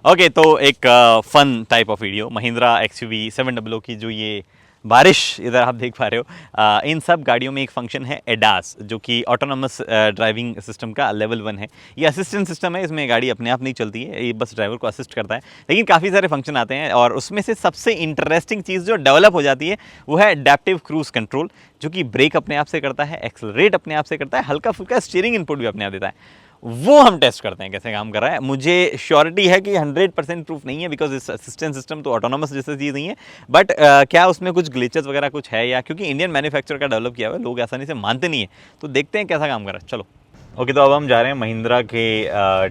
Okay तो एक fun type of video Mahindra XUV 700 की जो ये बारिश इधर आप देख पा रहे हो। इन सब गाड़ियों में एक फंक्शन है एडास, जो कि ऑटोनोमस ड्राइविंग सिस्टम का लेवल 1 है। ये असिस्टेंट सिस्टम है, इसमें गाड़ी अपने आप नहीं चलती है, ये बस ड्राइवर को असिस्ट करता है। लेकिन काफ़ी सारे फंक्शन आते हैं और उसमें से सबसे इंटरेस्टिंग चीज़ जो डेवलप हो जाती है वो है एडेप्टिव क्रूज कंट्रोल, जो कि ब्रेक अपने आप से करता है, एक्सेलरेट अपने आप से करता है, हल्का फुल्का स्टीयरिंग इनपुट भी अपने आप देता है। वो हम टेस्ट करते हैं कैसे काम कर रहा है। मुझे श्योरिटी है कि 100% प्रूफ नहीं है, बिकॉज इस असिस्टेंट सिस्टम तो ऑटोनोमस जैसी चीज़ नहीं है। बट क्या उसमें कुछ ग्लिचेस वगैरह कुछ है, या क्योंकि इंडियन मैन्युफैक्चर का डेवलप किया हुआ है, लोग आसानी से मानते नहीं है। तो देखते हैं कैसा काम कर रहा है। चलो ओके, तो अब हम जा रहे हैं महिंद्रा के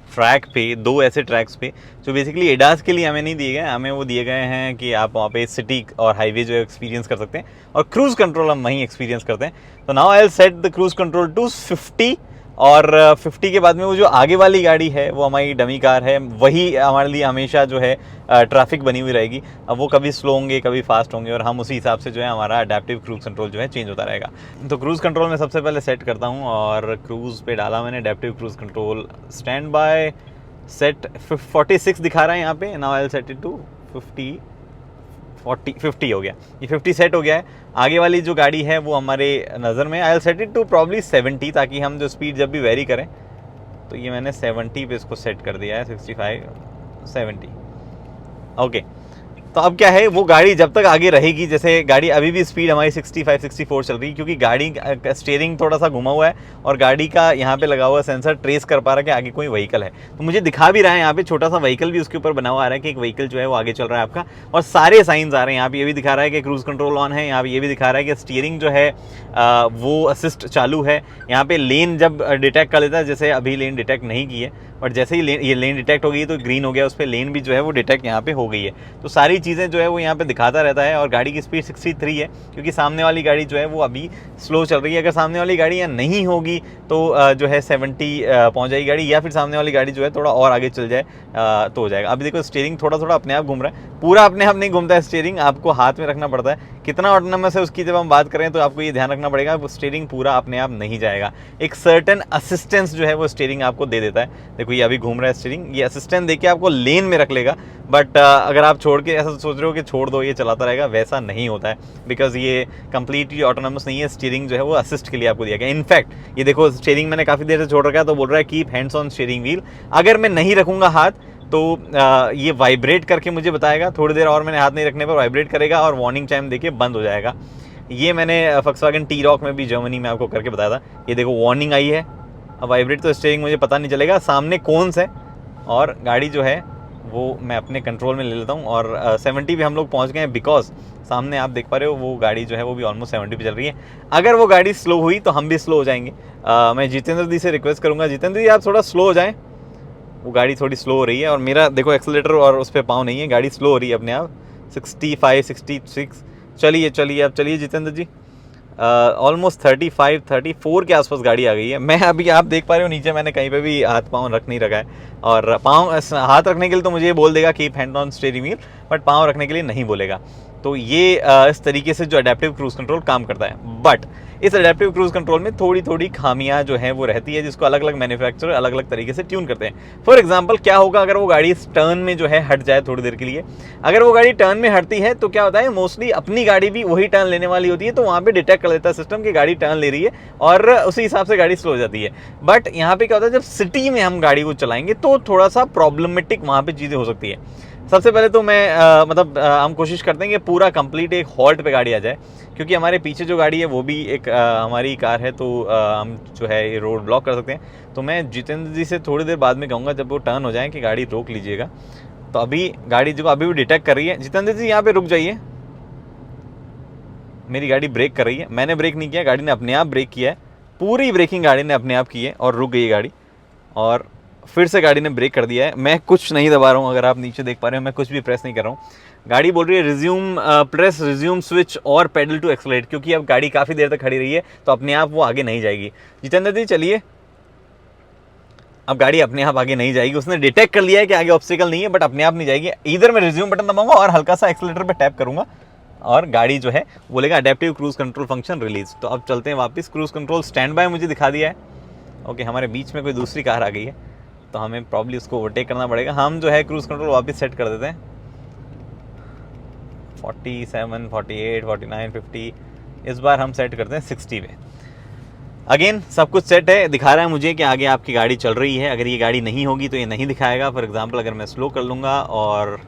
ट्रैक पे, दो ऐसे ट्रैक्स पे जो बेसिकली एडास के लिए हमें नहीं दिए गए, हमें वो दिए गए हैं कि आप वहाँ पे सिटी और हाईवे जो है एक्सपीरियंस कर सकते हैं, और क्रूज़ कंट्रोल हम वहीं एक्सपीरियंस करते हैं। तो now I will set the cruise control to 50, और 50 के बाद में वो जो आगे वाली गाड़ी है वो हमारी डमी कार है, वही हमारे लिए हमेशा जो है ट्रैफिक बनी हुई रहेगी। अब वो कभी स्लो होंगे कभी फास्ट होंगे, और हम उसी हिसाब से जो है हमारा अडेप्टिव क्रूज कंट्रोल जो है चेंज होता रहेगा। तो क्रूज़ कंट्रोल में सबसे पहले सेट करता हूँ, और क्रूज़ पे डाला मैंने adaptive cruise control, stand by set 46 दिखा रहा है यहाँ पे। Now I will set it to 50 हो गया, ये 50 सेट हो गया है। आगे वाली जो गाड़ी है वो हमारे नज़र में, I will set it to probably 70, ताकि हम जो स्पीड जब भी वेरी करें तो ये मैंने 70 पे इसको सेट कर दिया है, 65 70। ओके, तो अब क्या है, वो गाड़ी जब तक आगे रहेगी, जैसे गाड़ी अभी भी स्पीड हमारी 65 64 चल रही है, क्योंकि गाड़ी का स्टीयरिंग थोड़ा सा घुमा हुआ है और गाड़ी का यहाँ पे लगा हुआ सेंसर ट्रेस कर पा रहा है कि आगे कोई व्हीकल है। तो मुझे दिखा भी रहा है यहाँ पे, छोटा सा व्हीकल भी उसके ऊपर बना हुआ आ रहा है कि एक व्हीकल जो है वो आगे चल रहा है आपका, और सारे साइंस आ रहे हैं यहाँ पे। ये भी दिखा रहा है कि क्रूज कंट्रोल ऑन है, यहाँ पे ये भी दिखा रहा है कि स्टीयरिंग जो है वो असिस्ट चालू है। यहाँ पे लेन जब डिटेक्ट कर लेता है, जैसे अभी लेन डिटेक्ट नहीं की है, बट जैसे ही ये लेन डिटेक्ट हो गई तो ग्रीन हो गया, उस पर लेन भी जो है वो डिटेक्ट यहाँ पे हो गई है। तो सारी चीज़ें जो है वो यहाँ पे दिखाता रहता है, और गाड़ी की स्पीड 63 है, क्योंकि सामने वाली गाड़ी जो है वो अभी स्लो चल रही है। अगर सामने वाली गाड़ी यहाँ नहीं होगी तो जो है 70 पहुँच जाएगी गाड़ी, या फिर सामने वाली गाड़ी जो है थोड़ा और आगे चल जाए तो हो जाएगा। अभी देखो स्टीयरिंग थोड़ा थोड़ा अपने आप घूम रहा है, पूरा अपने आप नहीं घूमता है स्टीयरिंग, आपको हाथ में रखना पड़ता है। कितना ऑटोनोमस है उसकी जब हम बात करें तो आपको ये ध्यान रखना पड़ेगा, वो स्टीयरिंग पूरा अपने आप नहीं जाएगा, एक सर्टेन असिस्टेंस जो है वो स्टीयरिंग आपको दे देता है। देखो ये अभी घूम रहा है स्टीयरिंग, ये असिस्टेंस देके आपको लेन में रख लेगा। बट अगर आप छोड़ के ऐसा सोच रहे हो कि छोड़ दो ये चलाता रहेगा, वैसा नहीं होता है, बिकॉज ये कंप्लीटली ऑटोनोमस नहीं है। स्टीयरिंग जो है वो असिस्ट के लिए आपको दिया गया। इनफैक्ट ये देखो स्टीयरिंग मैंने काफ़ी देर से छोड़ रखा है, तो बोल रहा है keep hands on steering wheel. अगर मैं नहीं रखूँगा हाथ तो ये वाइब्रेट करके मुझे बताएगा, थोड़ी देर और मैंने हाथ नहीं रखने पर वाइब्रेट करेगा और वार्निंग चाइम देके बंद हो जाएगा। ये मैंने फॉक्सवैगन टी-रॉक में भी जर्मनी में आपको करके बताया था। ये देखो वार्निंग आई है, अब वाइब्रेट तो स्टीयरिंग मुझे पता नहीं चलेगा, सामने कौन से, और गाड़ी जो है वो मैं अपने कंट्रोल में ले लेता हूँ। और 70 पे हम लोग पहुँच गए हैं, बिकॉज सामने आप देख पा रहे हो वो गाड़ी जो है वो भी ऑलमोस्ट 70 पे चल रही है। अगर वो गाड़ी स्लो हुई तो हम भी स्लो हो जाएंगे। मैं जितेंद्र दी से रिक्वेस्ट करूँगा, जितेंद्र दी आप थोड़ा स्लो हो जाएँ, वो गाड़ी थोड़ी स्लो हो रही है, और मेरा देखो एक्सेलेरेटर और उस पर पाँव नहीं है, गाड़ी स्लो हो रही है अपने आप। 65 66 चलिए चलिए, अब चलिए जितेंद्र जी। ऑलमोस्ट 35 34 के आसपास गाड़ी आ गई है। मैं अभी आप देख पा रहे हो नीचे मैंने कहीं पे भी हाथ पाँव रख नहीं रखा है, और पाँव हाथ रखने के लिए तो मुझे ये बोल देगा keep hand on steering wheel, but पाँव रखने के लिए नहीं बोलेगा। तो ये इस तरीके से जो अडेप्टिव क्रूज कंट्रोल काम करता है। बट इस अडेप्टिव क्रूज कंट्रोल में थोड़ी थोड़ी खामियां जो है वो रहती है, जिसको अलग अलग मैन्युफैक्चरर अलग अलग तरीके से ट्यून करते हैं। फॉर एग्जांपल क्या होगा अगर वो गाड़ी टर्न में जो है हट जाए थोड़ी देर के लिए, अगर वो गाड़ी टर्न में हटती है तो क्या होता है, मोस्टली अपनी गाड़ी भी वही टर्न लेने वाली होती है, तो वहाँ पे डिटेक्ट कर लेता है सिस्टम कि गाड़ी टर्न ले रही है, और उसी हिसाब से गाड़ी स्लो हो जाती है। बट यहाँ पे क्या होता है, जब सिटी में हम गाड़ी को चलाएंगे तो थोड़ा सा प्रॉब्लमेटिक वहाँ पे चीज़ें हो सकती है। सबसे पहले तो मैं हम कोशिश करते हैं कि पूरा कंप्लीट एक हॉल्ट पे गाड़ी आ जाए, क्योंकि हमारे पीछे जो गाड़ी है वो भी एक हमारी कार है, तो हम जो है ये रोड ब्लॉक कर सकते हैं। तो मैं जितेंद्र जी से थोड़ी देर बाद में कहूँगा जब वो टर्न हो जाए कि गाड़ी रोक लीजिएगा। तो अभी गाड़ी जो अभी भी डिटेक्ट कर रही है, जितेंद्र जी यहाँ पे रुक जाइए, मेरी गाड़ी ब्रेक कर रही है, मैंने ब्रेक नहीं किया, गाड़ी ने अपने आप ब्रेक किया है, पूरी ब्रेकिंग गाड़ी ने अपने आप की है और रुक गई है गाड़ी, और फिर से गाड़ी ने ब्रेक कर दिया है। मैं कुछ नहीं दबा रहा हूँ, अगर आप नीचे देख पा रहे हो मैं कुछ भी प्रेस नहीं कर रहा हूँ। गाड़ी बोल रही है रिज्यूम प्रेस रिज्यूम स्विच और पेडल टू एक्सेलरेट, क्योंकि अब गाड़ी काफ़ी देर तक खड़ी रही है तो अपने आप वो आगे नहीं जाएगी। जितेंद्र जी चलिए, अब गाड़ी अपने आप आगे नहीं जाएगी, उसने डिटेक्ट कर लिया है कि आगे ऑब्स्टिकल नहीं है, बट अपने आप नहीं जाएगी। इधर मैं रिज्यूम बटन दबाऊंगा और हल्का सा एक्सेलरेटर पे टैप करूंगा, और गाड़ी जो है बोलेगा adaptive cruise control function release. तो अब चलते हैं वापस, क्रूज कंट्रोल स्टैंड बाय मुझे दिखा दिया है। ओके, हमारे बीच में कोई दूसरी कार आ गई है, तो हमें प्रॉब्ली उसको ओवरटेक करना पड़ेगा। हम जो है क्रूज़ कंट्रोल वापस सेट कर देते हैं 47, 48, 49, 50। इस बार हम सेट करते हैं 60 पे। अगेन सब कुछ सेट है, दिखा रहा है मुझे कि आगे आपकी गाड़ी चल रही है। अगर ये गाड़ी नहीं होगी तो ये नहीं दिखाएगा। फॉर एग्जांपल अगर मैं स्लो कर लूँगा और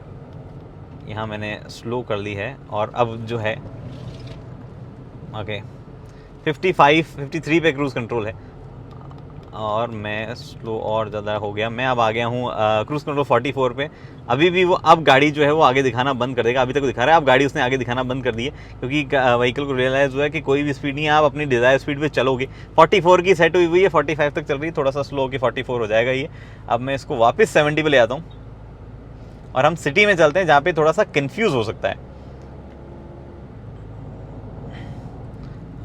यहाँ मैंने स्लो कर ली है और अब जो है ओके 55, 53 पे क्रूज़ कंट्रोल है और मैं स्लो और ज़्यादा हो गया। मैं अब आ गया हूँ क्रूज़ कंट्रोल 44 पे। अभी भी वो अब गाड़ी जो है वो आगे दिखाना बंद कर देगा। अभी तक दिखा रहा है, अब गाड़ी उसने आगे दिखाना बंद कर दी है क्योंकि व्हीकल को रियलाइज़ हुआ है कि कोई भी स्पीड नहीं है, आप अपनी डिज़ायर स्पीड पे चलोगे। 44 की सेट हुई है, 45 तक चल रही है, थोड़ा सा स्लो होकर 44 हो जाएगा ये। अब मैं इसको वापस 70 पे ले आता हूँ और हम सिटी में चलते हैं जहाँ पे थोड़ा सा कन्फ्यूज़ हो सकता है।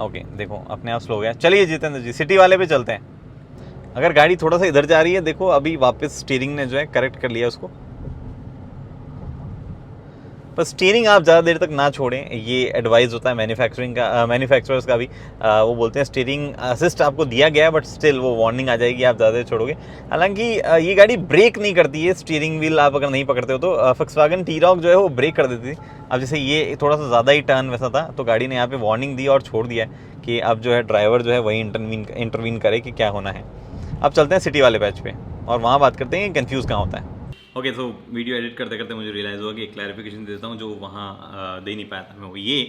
ओके देखो अपने आप स्लो हो गया। चलिए जितेंद्र जी सिटी वाले पे चलते हैं। अगर गाड़ी थोड़ा सा इधर जा रही है, देखो अभी वापस स्टीयरिंग ने जो है करेक्ट कर लिया उसको। पर स्टीयरिंग आप ज़्यादा देर तक ना छोड़ें, ये एडवाइस होता है मैन्युफैक्चरर्स का भी। वो बोलते हैं स्टीयरिंग असिस्ट आपको दिया गया है बट स्टिल वो वार्निंग आ जाएगी आप ज़्यादा देर छोड़ोगे। हालांकि ये गाड़ी ब्रेक नहीं करती है, स्टीयरिंग व्हील आप अगर नहीं पकड़ते हो तो। फोक्सवैगन टी-रॉक जो है वो ब्रेक कर देती थी। अब जैसे ये थोड़ा सा ज़्यादा ही टर्न वैसा था तो गाड़ी ने यहाँ पर वार्निंग दी और छोड़ दिया है कि अब जो है ड्राइवर जो है वही इंटरवीन करे कि क्या होना है। अब चलते हैं सिटी वाले पैच पे और वहाँ बात करते हैं कि कन्फ्यूज़ कहाँ होता है। ओके तो वीडियो एडिट करते करते मुझे रियलाइज़ हुआ कि एक क्लैरिफिकेशन देता हूँ जो वहाँ दे नहीं पाया था मैं। वो ये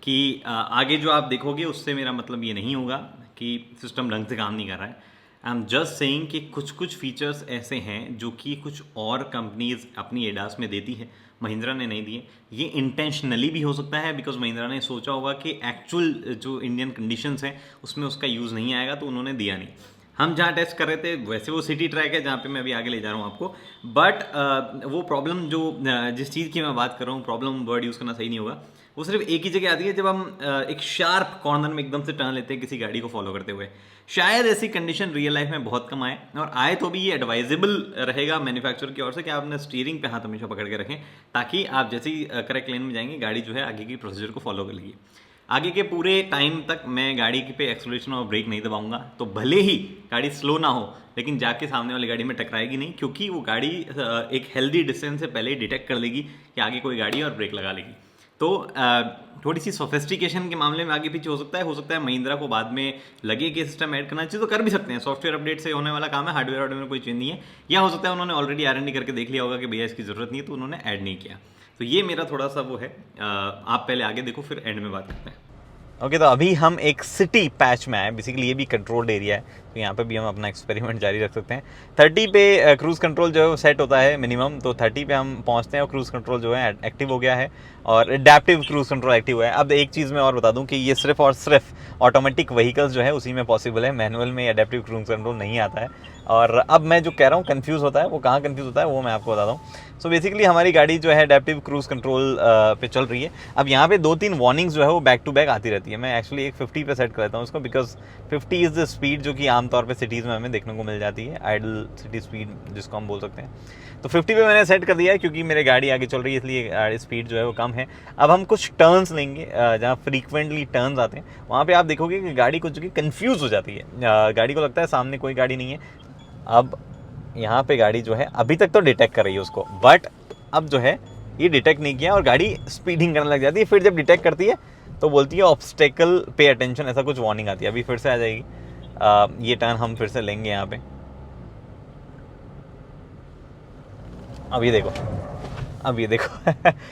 कि आगे जो आप देखोगे उससे मेरा मतलब ये नहीं होगा कि सिस्टम ढंग से काम नहीं कर रहा है। आई एम जस्ट सेइंग कि कुछ कुछ फीचर्स ऐसे हैं जो कि कुछ और कंपनीज अपनी एडास में देती है, महिंद्रा ने नहीं दिए। ये इंटेंशनली भी हो सकता है बिकॉज महिंद्रा ने सोचा होगा कि एक्चुअल जो इंडियन कंडीशंस हैं उसमें उसका यूज़ नहीं आएगा तो उन्होंने दिया नहीं। हम जहाँ टेस्ट कर रहे थे वैसे वो सिटी ट्रैक है जहाँ पे मैं अभी आगे ले जा रहा हूँ आपको। बट वो प्रॉब्लम जो जिस चीज़ की मैं बात कर रहा हूँ, प्रॉब्लम वर्ड यूज़ करना सही नहीं होगा, वो सिर्फ एक ही जगह आती है जब हम एक शार्प कॉर्नर में एकदम से टर्न लेते हैं किसी गाड़ी को फॉलो करते हुए। शायद ऐसी कंडीशन रियल लाइफ में बहुत कम आए, और आए तो भी ये एडवाइजेबल रहेगा मैन्युफैक्चरर की ओर से कि आप अपने स्टीयरिंग पे हाथ हमेशा पकड़ के रखें ताकि आप जैसे ही करेक्ट लेन में जाएंगे गाड़ी जो है आगे की प्रोसीजर को फॉलो कर लेगी। आगे के पूरे टाइम तक मैं गाड़ी पे एक्सेलरेशन और ब्रेक नहीं दबाऊंगा, तो भले ही गाड़ी स्लो ना हो लेकिन जाके सामने वाली गाड़ी में टकराएगी नहीं, क्योंकि वो गाड़ी एक हेल्दी डिस्टेंस से पहले ही डिटेक्ट कर लेगी कि आगे कोई गाड़ी और ब्रेक लगा लेगी। तो थोड़ी सी सोफिस्टिकेशन के मामले में आगे पीछे हो सकता है महिंद्रा को बाद में लगे कि सिस्टम ऐड करना चाहिए तो कर भी सकते हैं। सॉफ्टवेयर अपडेट से होने वाला काम है, हार्डवेयर में कोई चेंज नहीं है। या हो सकता है उन्होंने ऑलरेडी R&D करके देख लिया होगा कि भैया इसकी ज़रूरत नहीं है तो उन्होंने ऐड नहीं किया। तो ये मेरा थोड़ा सा वो है। आप पहले आगे देखो फिर एंड में बात करते हैं। ओके तो अभी हम एक सिटी पैच में आए। बेसिकली ये भी कंट्रोल्ड एरिया है तो यहाँ पे भी हम अपना एक्सपेरिमेंट जारी रख सकते हैं। 30 पे क्रूज़ कंट्रोल जो है वो सेट होता है मिनिमम, तो 30 पे हम पहुँचते हैं और क्रूज़ कंट्रोल जो है एक्टिव हो गया है और एडेप्टिव क्रूज़ कंट्रोल एक्टिव हुआ है। अब एक चीज़ मैं और बता दूं कि ये सिर्फ और सिर्फ ऑटोमेटिक व्हीकल्स जो है उसी में पॉसिबल है, मैनुअल में एडेप्टिव क्रूज़ कंट्रोल नहीं आता है। और अब मैं जो कह रहा हूँ कन्फ्यूज़ होता है, वो कहाँ कन्फ्यूज़ होता है वो मैं आपको बताता हूँ। सो बेसिकली हमारी गाड़ी जो है एडेप्टिव क्रूज़ कंट्रोल पे चल रही है। अब यहाँ पे 2-3 वार्निंग्स जो है वो बैक टू बैक आती रहती है। मैं एक्चुअली एक 50 पे सेट कर लेता हूँ उसको, बिकॉज 50 इज़ द स्पीड जो कि आमतौर पे सिटीज़ में हमें देखने को मिल जाती है, आइडल सिटी स्पीड जिसको हम बोल सकते हैं। तो 50 पे मैंने सेट कर दिया है क्योंकि मेरी गाड़ी आगे चल रही है इसलिए स्पीड जो है वो कम है। अब हम कुछ टर्न्स लेंगे जहाँ फ्रीक्वेंटली टर्न्स आते हैं, वहाँ पे आप देखोगे कि गाड़ी कुछ की कन्फ्यूज़ हो जाती है। गाड़ी को लगता है सामने कोई गाड़ी नहीं है। अब यहाँ पे गाड़ी जो है अभी तक तो डिटेक्ट कर रही है उसको, बट अब जो है ये डिटेक्ट नहीं किया और गाड़ी स्पीडिंग करने लग जाती है। फिर जब डिटेक्ट करती है तो बोलती है ऑब्स्टेकल पे अटेंशन, ऐसा कुछ वार्निंग आती है। अभी फिर से आ जाएगी। ये टर्न हम फिर से लेंगे यहाँ पे। अब ये देखो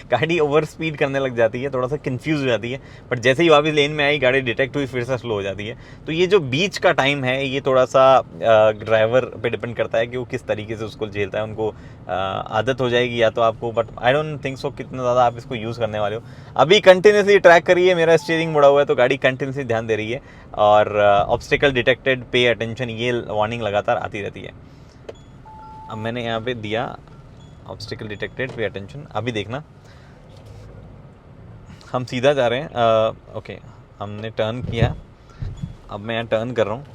गाड़ी ओवर स्पीड करने लग जाती है, थोड़ा सा कंफ्यूज हो जाती है, बट जैसे ही वापस लेन में आई गाड़ी डिटेक्ट हुई फिर से स्लो हो जाती है। तो ये जो बीच का टाइम है ये थोड़ा सा ड्राइवर पे डिपेंड करता है कि वो किस तरीके से उसको झेलता है। उनको आदत हो जाएगी या तो आपको, but I don't think so कितना ज़्यादा आप इसको यूज़ करने वाले हो। अभी कंटिन्यूसली ट्रैक करिए, मेरा स्टीयरिंग मुड़ा हुआ है तो गाड़ी कंटिन्यूसली ध्यान दे रही है और ऑब्स्टिकल डिटेक्टेड, पे अटेंशन, ये वार्निंग लगातार आती रहती है। अब मैंने यहाँ पे दिया ऑब्स्टिकल डिटेक्टेड, पे अटेंशन। अभी देखना हम सीधा जा रहे हैं। ओके हमने टर्न किया, अब मैं यहाँ टर्न कर रहा हूँ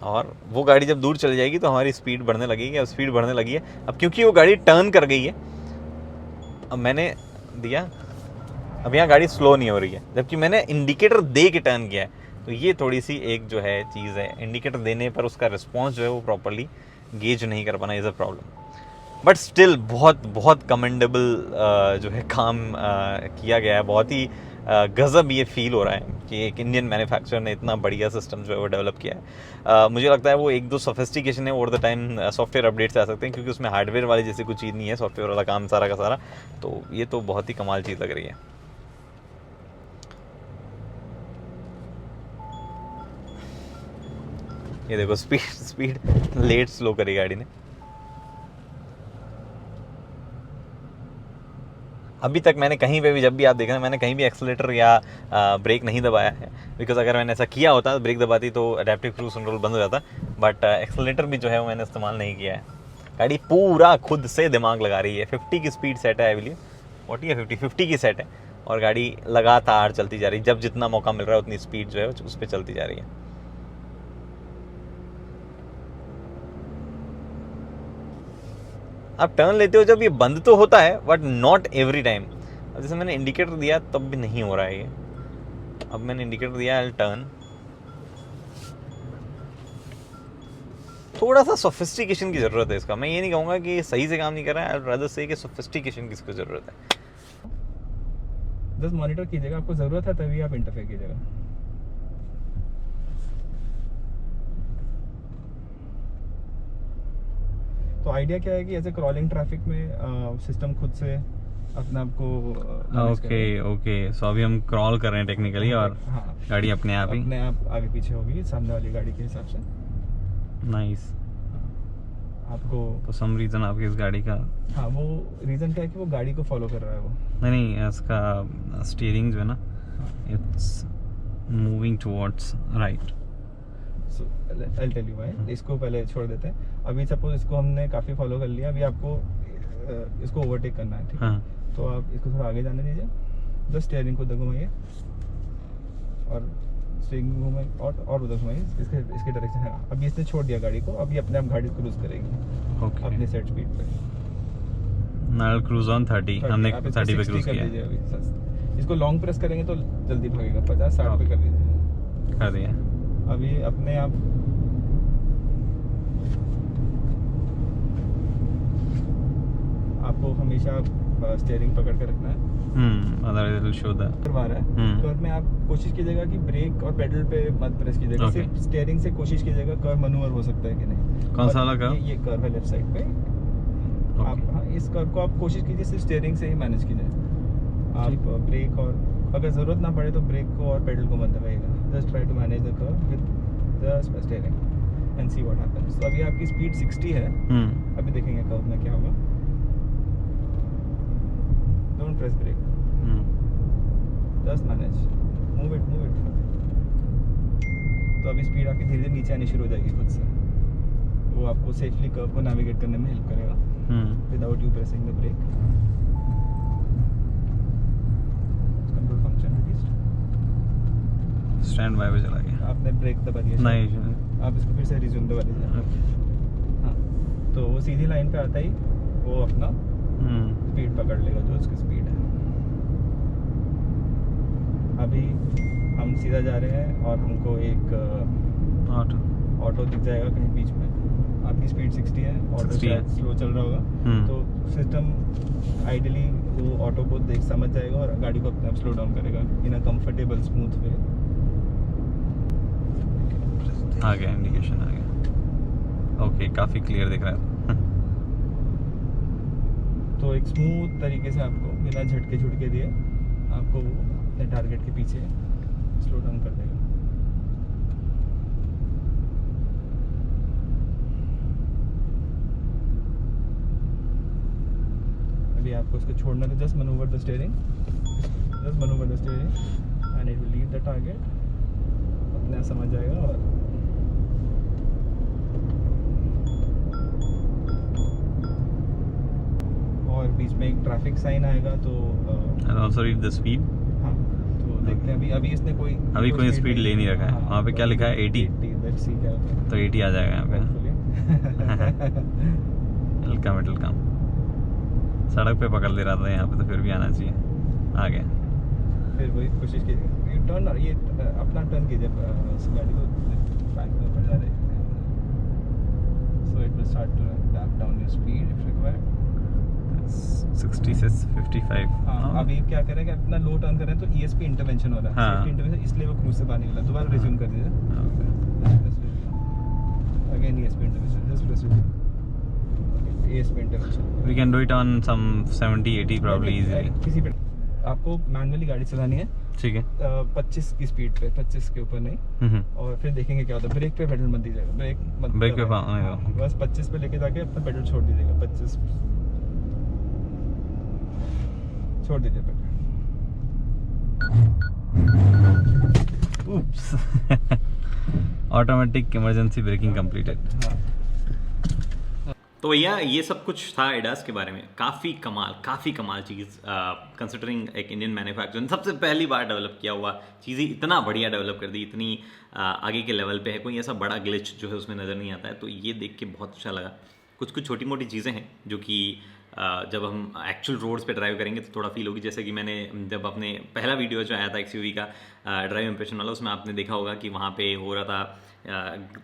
और वो गाड़ी जब दूर चली जाएगी तो हमारी स्पीड बढ़ने लगेगी। अब स्पीड बढ़ने लगी है, अब क्योंकि वो गाड़ी टर्न कर गई है। अब मैंने दिया, अब यहाँ गाड़ी स्लो नहीं हो रही है जबकि मैंने इंडिकेटर दे के टर्न किया है। तो ये थोड़ी सी एक जो है चीज़ है, इंडिकेटर देने पर उसका रिस्पॉन्स जो है वो प्रॉपरली गेज नहीं कर पाना is a problem. But still बहुत बहुत कमेंडेबल जो है काम किया गया है। बहुत ही गज़ब ये फील हो रहा है कि एक इंडियन मैन्युफैक्चरर ने इतना बढ़िया सिस्टम जो है वो डेवलप किया है। मुझे लगता है वो एक दो सोफिस्टिकेशन है over the time software updates आ सकते हैं, क्योंकि उसमें हार्डवेयर वाली जैसी कुछ चीज़ नहीं है, सॉफ्टवेयर वाला काम सारा का सारा। तो ये तो बहुत ही कमाल चीज़ लग रही है। ये देखो स्पीड लेट स्लो करी गाड़ी ने। अभी तक मैंने कहीं पे भी, जब भी आप देख रहे हैं, मैंने कहीं भी एक्सीलेटर या ब्रेक नहीं दबाया है, बिकॉज अगर मैंने ऐसा किया होता, ब्रेक दबाती तो अडेप्टिव क्रूज कंट्रोल बंद हो जाता। बट एक्सीलेटर भी जो है वो मैंने इस्तेमाल नहीं किया है। गाड़ी पूरा खुद से दिमाग लगा रही है। 50 की स्पीड सेट है, आई बिलीव 40 या 50 की सेट है, और गाड़ी लगातार चलती जा रही है। जब जितना मौका मिल रहा है उतनी स्पीड जो है उस पर चलती जा रही है। आप टर्न लेते हो जब, ये बंद तो होता है बट नॉट एवरी टाइम। अब जैसे मैंने इंडिकेटर दिया तब भी नहीं हो रहा है ये। अब मैंने इंडिकेटर दिया, आई टर्न। थोड़ा सा सोफिस्टिकेशन की ज़रूरत है इसका। मैं ये नहीं कहूँगा कि सही से काम नहीं कर रहा है, आई रादर से कि सोफिस्टिकेशन की इसको ज़रूरत है। बस मॉनिटर कीजिएगा, आपको ज़रूरत है तभी आप इंटरफेयर कीजिएगा। तो आइडिया क्या है कि ऐसे क्रॉलिंग ट्रैफिक में सिस्टम खुद से अपने आप को ओके सो अभी हम क्रॉल कर रहे हैं टेक्निकली, और हाँ, गाड़ी अपने आप आगे पीछे होगी सामने वाली गाड़ी के हिसाब से। नाइस। आपको तो सम रीज़न आपकी इस गाड़ी का, हाँ, वो रीज़न क्या है कि वो गाड़ी को फॉलो कर रहा है वो। नहीं इसका स्टीयरिंग जो है ना, it's moving towards right. I'll tell you why। इसको पहले छोड़ देते हैं। अभी सपोज इसको हमने काफ़ी फॉलो कर लिया, अभी आपको इसको ओवरटेक करना है, ठीक है? तो आप इसको थोड़ा आगे जाने दीजिए, जस्ट स्टीयरिंग को उधर घुमाइए और स्टीयरिंग घुमाइए और उधर घुमाइए, इसके डायरेक्शन है। अभी इसने छोड़ दिया गाड़ी को, अभी अपने आप गाड़ी क्रूज करेगी अपनी सेट स्पीड पे। नाउ क्रूज ऑन 30, हमने 30 पे क्रूज किया है। अभी इसको लॉन्ग प्रेस करेंगे तो जल्दी भागेगा, 50-60 पे कर दीजिए, कर दिया। अभी अपने आप आपको हमेशा स्टीयरिंग पकड़ के रखना है। Otherwise it will show the करवा रहा है। कर्व में आप कोशिश कीजिएगा कि ब्रेक और पेडल पे मत प्रेस कीजिएगा, सिर्फ स्टीयरिंग से कोशिश कीजिएगा। कर्व मैन्यूवर हो सकता है कि नहीं। कौन सा वाला कर्व? ये कर्व है लेफ्ट साइड पे। आप इस कर्व को आप कोशिश कीजिए सिर्फ स्टीयरिंग से ही मैनेज कीजिए। आप ब्रेक, और अगर ज़रूरत ना पड़े तो ब्रेक को और पेडल को मत दबाइएगा। Just try to manage the curve with the steering and see what happens. तो अभी आपकी स्पीड 60 है। अभी देखेंगे कर्व में क्या होगा। Don't press brake, just manage, move it. तो अभी स्पीड आपकी धीरे धीरे नीचे आनी शुरू हो जाएगी खुद से। वो आपको सेफली कर्व को नेविगेट करने में हेल्प करेगा without you pressing the brake. Control function stand by पे चला गया। आपने ब्रेक दबा दिया, नहीं, आप इसको फिर से रिज्यूम दबा दीजिए। हाँ, तो वो सीधी लाइन पे आता ही वो अपना स्पीड पकड़ लेगा जो उसकी स्पीड है। अभी हम सीधा जा रहे हैं और हमको एक ऑटो दिख जाएगा कहीं बीच में। आपकी स्पीड 60 है, ऑटो शायद स्लो चल रहा होगा, तो सिस्टम आइडियली वो ऑटो को देख समझ जाएगा और गाड़ी को अपने आप स्लो डाउन करेगा इन अ कंफर्टेबल स्मूथ वे। आ गया, इंडिकेशन आ गया। ओके, काफ़ी क्लियर दिख रहा है। तो एक स्मूथ तरीके से आपको बिना झटके दिए आपको वो अपने टारगेट के पीछे स्लो डाउन कर देगा। अभी आपको इसको छोड़ना तो just manoeuvre the steering and it will leave the target. अपने आप समझ जाएगा। और बीच में एक ट्रैफिक साइन आएगा तो ऑल्सो रीड द स्पीड। हाँ, तो देखते हैं अभी इसने कोई स्पीड ले नहीं रखा है। वहाँ पे क्या लिखा है? 80। लेट्स सी क्या होता है। तो 80 आ जाएगा यहाँ पे। वेलकम। सड़क पे पकड़ ले रहा था, यहाँ पे तो फिर भी आना चाहिए। आ गया। फिर वही कोशिश कीजिए, टर्न, ये अपना टर्न कीजिए, गाड़ी को बैक में ऊपर जा रहे so it will start to damp down your speed if required. 60 से 55। हाँ, अभी क्या करें कि अपना लो टर्न करें तो ESP इंटरवेंशन हो रहा है, हाँ। सेफ्टी इंटरवेंशन, इसलिए वो क्रूज से बाहर निकला। दोबारा रिज्यूम कर दीजिए, again ESP intervention, just press it, ESP intervention. We can do it on some 70-80 probably easily। किसी पे आपको मैनुअली गाड़ी चलानी है, ठीक है। 25 की स्पीड पे, 25 के ऊपर नहीं, और फिर देखेंगे क्या होता है। ब्रेक पे पेडल मत दीजिएगा, ब्रेक पे हाँ, बस 25 पे लेके जाके अपना पेडल छोड़ दीजिएगा, 25 छोड़ दीजिए pedal. Automatic emergency breaking completed. हाँ, तो भैया ये सब कुछ था एडास के बारे में। काफ़ी कमाल चीज़, कंसिडरिंग एक इंडियन मैन्युफैक्चरर ने सबसे पहली बार डेवलप किया हुआ चीज़ें इतना बढ़िया डेवलप कर दी, इतनी आगे के लेवल पे है। कोई ऐसा बड़ा ग्लिच जो है उसमें नज़र नहीं आता है, तो ये देख के बहुत अच्छा लगा। कुछ छोटी मोटी चीज़ें हैं जो कि जब हम एक्चुअल रोड्स पे ड्राइव करेंगे तो थोड़ा फील होगी। जैसे कि मैंने जब अपने पहला वीडियो जो आया था XUV का ड्राइव इंप्रेशन वाला, उसमें आपने देखा होगा कि वहाँ पे हो रहा था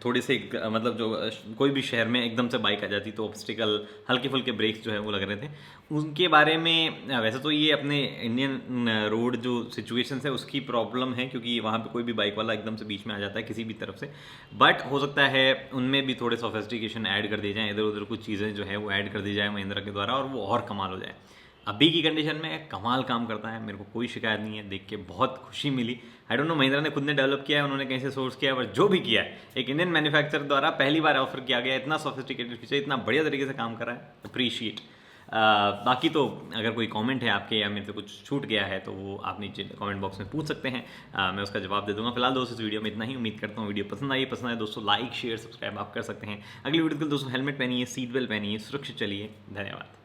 थोड़े से मतलब जो कोई भी शहर में एकदम से बाइक आ जाती तो ऑब्स्टिकल, हल्के फुल्के ब्रेक्स जो है वो लग रहे थे। उनके बारे में वैसे तो ये अपने इंडियन रोड जो सिचुएशन है उसकी प्रॉब्लम है, क्योंकि वहाँ पे कोई भी बाइक वाला एकदम से बीच में आ जाता है किसी भी तरफ से। बट हो सकता है उनमें भी थोड़े सोफिस्टिकेशन ऐड कर दिए जाएँ, इधर उधर कुछ चीज़ें जो है वो ऐड कर दी जाए महिंद्रा के द्वारा, और वो और कमाल हो जाए। अभी की कंडीशन में कमाल काम करता है, मेरे को कोई शिकायत नहीं है, देख के बहुत खुशी मिली। आई डोंट नो महिंद्रा ने खुद ने डेवलप किया है, उन्होंने कहीं से सोर्स किया है, पर जो भी किया है एक इंडियन मैन्युफैक्चरर द्वारा पहली बार ऑफर किया गया, इतना सोफिस्टिकेटेड फीचर, इतना बढ़िया तरीके से काम कर रहा है, अप्रीशिएट। बाकी तो अगर कोई कमेंट है आपके या मेरे से कुछ छूट गया है तो वो आप नीचे कमेंट बॉक्स में पूछ सकते हैं, मैं उसका जवाब दे दूंगा। फिलहाल दोस्तों इस वीडियो में इतना ही, उम्मीद करता हूँ वीडियो पसंद आए दोस्तों, लाइक शेयर सब्सक्राइब आप कर सकते हैं। अगली वीडियो के लिए दोस्तों हेलमेट पहनिए, सीट बेल्ट पहनिए, सुरक्षित चलिए। धन्यवाद।